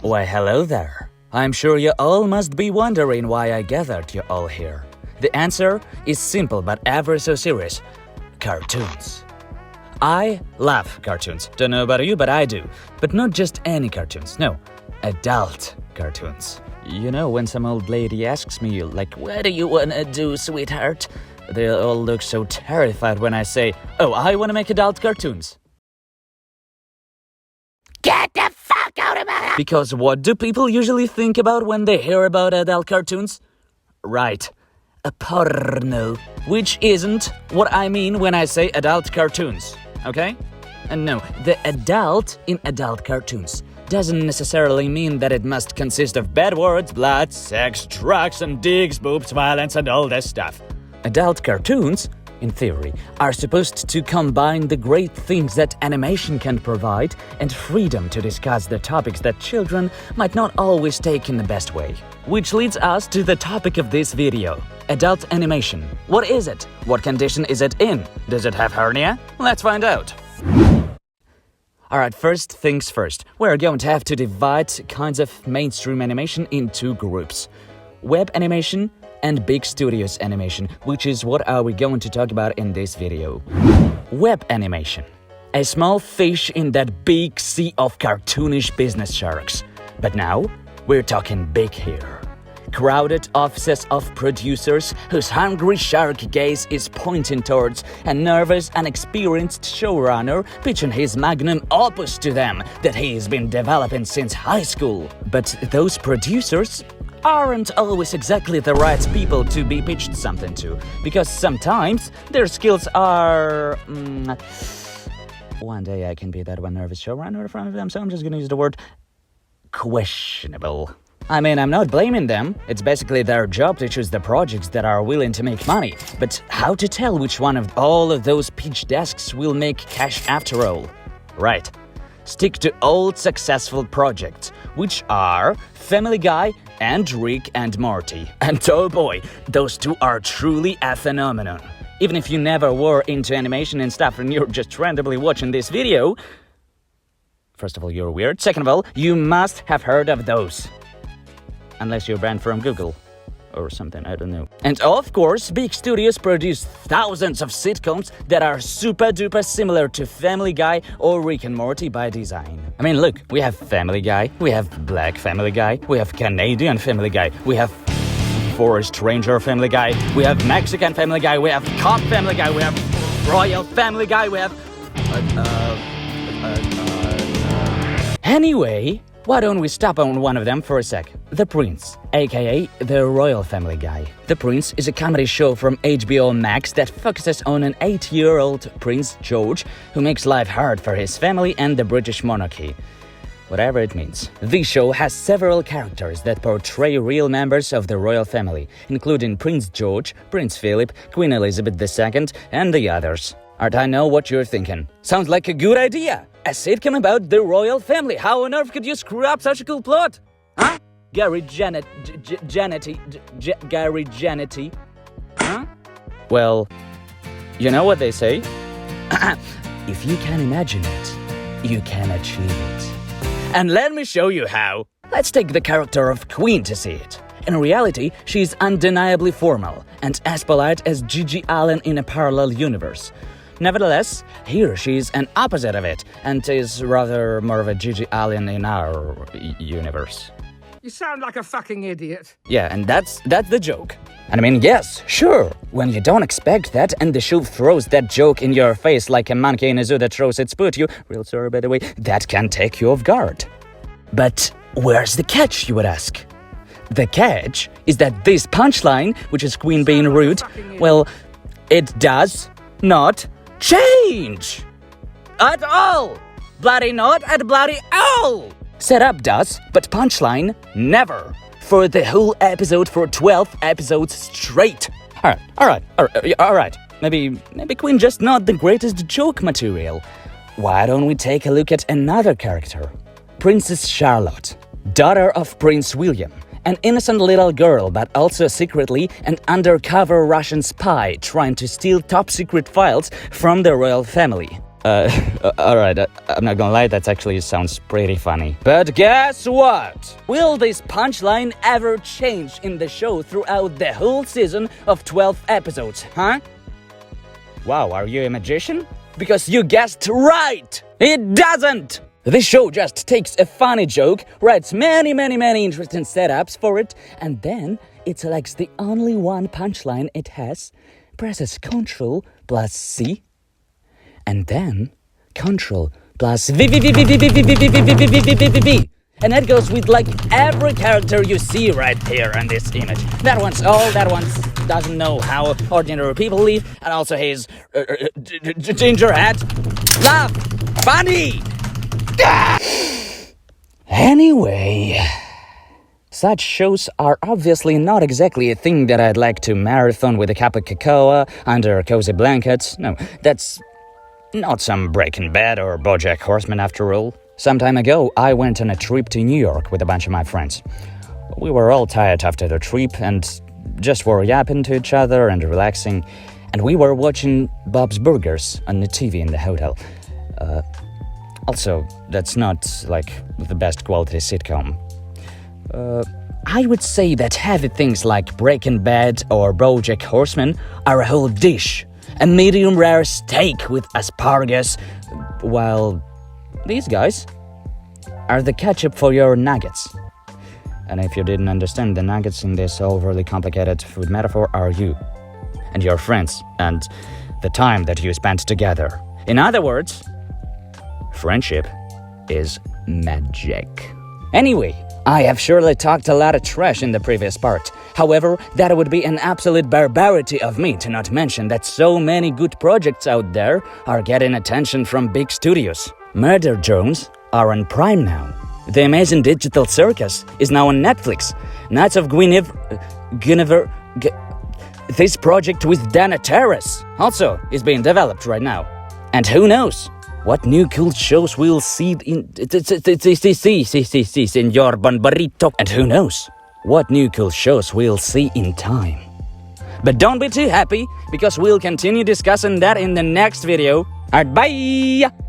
Why, hello there. I'm sure you all must be wondering why I gathered you all here. The answer is simple but ever so serious. Cartoons. I love cartoons. Don't know about you, but I do. But not just any cartoons, no. Adult cartoons. You know, when some old lady asks me, like, what do you wanna do, sweetheart? They all look so terrified when I say, oh, I wanna make adult cartoons. Get the fuck out of my house! Because what do people usually think about when they hear about adult cartoons? Right, a porno. Which isn't what I mean when I say adult cartoons, okay? And no, the adult in adult cartoons doesn't necessarily mean that it must consist of bad words, blood, sex, drugs, and dicks, boobs, violence, and all that stuff. Adult cartoons, in theory, are supposed to combine the great things that animation can provide and freedom to discuss the topics that children might not always take in the best way. Which leads us to the topic of this video. Adult animation. What is it? What condition is it in? Does it have hernia? Let's find out. Alright, first things first. We're going to have to divide kinds of mainstream animation in two groups. Web animation and big studios animation, which is what are we going to talk about in this video. Web animation. A small fish in that big sea of cartoonish business sharks. But now, we're talking big here. Crowded offices of producers whose hungry shark gaze is pointing towards a nervous and experienced showrunner pitching his magnum opus to them that he's been developing since high school. But those producers aren't always exactly the right people to be pitched something to, because sometimes their skills are... one day I can be that one nervous showrunner in front of them, so I'm just gonna use the word questionable. I mean, I'm not blaming them. It's basically their job to choose the projects that are willing to make money. But how to tell which one of all of those pitch desks will make cash after all? Right. Stick to old successful projects, which are Family Guy and Rick and Morty. And oh boy, those two are truly a phenomenon. Even if you never were into animation and stuff and you're just randomly watching this video, first of all, you're weird. Second of all, you must have heard of those. Unless you're banned from Google or something, I don't know. And of course, big studios produce thousands of sitcoms that are super duper similar to Family Guy or Rick and Morty by design. I mean, look, we have Family Guy, we have Black Family Guy, we have Canadian Family Guy, we have Forest Ranger Family Guy, we have Mexican Family Guy, we have Cop Family Guy, we have Royal Family Guy, we have... Anyway, why don't we stop on one of them for a sec? The Prince, aka the Royal Family Guy. The Prince is a comedy show from HBO Max that focuses on an 8-year-old Prince George who makes life hard for his family and the British monarchy. Whatever it means. This show has several characters that portray real members of the royal family, including Prince George, Prince Philip, Queen Elizabeth II, and the others. Alright, I know what you're thinking. Sounds like a good idea! A sitcom about the royal family. How on earth could you screw up such a cool plot? Huh? Gary Janetti. Huh? Well, you know what they say? If you can imagine it, you can achieve it. And let me show you how. Let's take the character of Queen to see it. In reality, she's undeniably formal and as polite as Gigi Allen in a parallel universe. Nevertheless, here she's an opposite of it, and is rather more of a Gigi Allen in our universe. You sound like a fucking idiot. Yeah, and that's the joke. And I mean, yes, sure, when you don't expect that and the show throws that joke in your face like a monkey in a zoo that throws its poo at you, real sorry by the way, that can take you off guard. But where's the catch, you would ask? The catch is that this punchline, which is Queen being rude, well, it does not change at all. Bloody not at bloody all. Setup does, but punchline never. For the whole episode for 12 episodes straight. Alright. Maybe Queen just not the greatest joke material. Why don't we take a look at another character? Princess Charlotte, daughter of Prince William. An innocent little girl, but also secretly an undercover Russian spy trying to steal top-secret files from the royal family. Alright, I'm not gonna lie, that actually sounds pretty funny. But guess what? Will this punchline ever change in the show throughout the whole season of 12 episodes, huh? Wow, are you a magician? Because you guessed right! It doesn't! This show just takes a funny joke, writes many interesting setups for it, and then it selects the only one punchline it has, presses Ctrl plus C, and then Ctrl plus V. And that goes with like every character you see right here in this image. That one's old, that one doesn't know how ordinary people live, and also his ginger hat. Laugh! Funny! Anyway, such shows are obviously not exactly a thing that I'd like to marathon with a cup of cocoa under cozy blankets. No, that's not some Breaking Bad or BoJack Horseman after all. Some time ago, I went on a trip to New York with a bunch of my friends. We were all tired after the trip and just were yapping to each other and relaxing, and we were watching Bob's Burgers on the TV in the hotel. Also, that's not, like, the best quality sitcom. I would say that heavy things like Breaking Bad or BoJack Horseman are a whole dish. A medium rare steak with asparagus, while these guys are the ketchup for your nuggets. And if you didn't understand, the nuggets in this overly complicated food metaphor are you and your friends and the time that you spent together. In other words, friendship is magic. Anyway, I have surely talked a lot of trash in the previous part. However, that would be an absolute barbarity of me to not mention that so many good projects out there are getting attention from big studios. Murder Drones are on Prime now. The Amazing Digital Circus is now on Netflix. Knights of Guinevere... This project with Dana Terrace also is being developed right now. And who knows what new cool shows we'll see in... Senor Bonbarito. And who knows what new cool shows we'll see in time. But don't be too happy, because we'll continue discussing that in the next video. Alright, bye!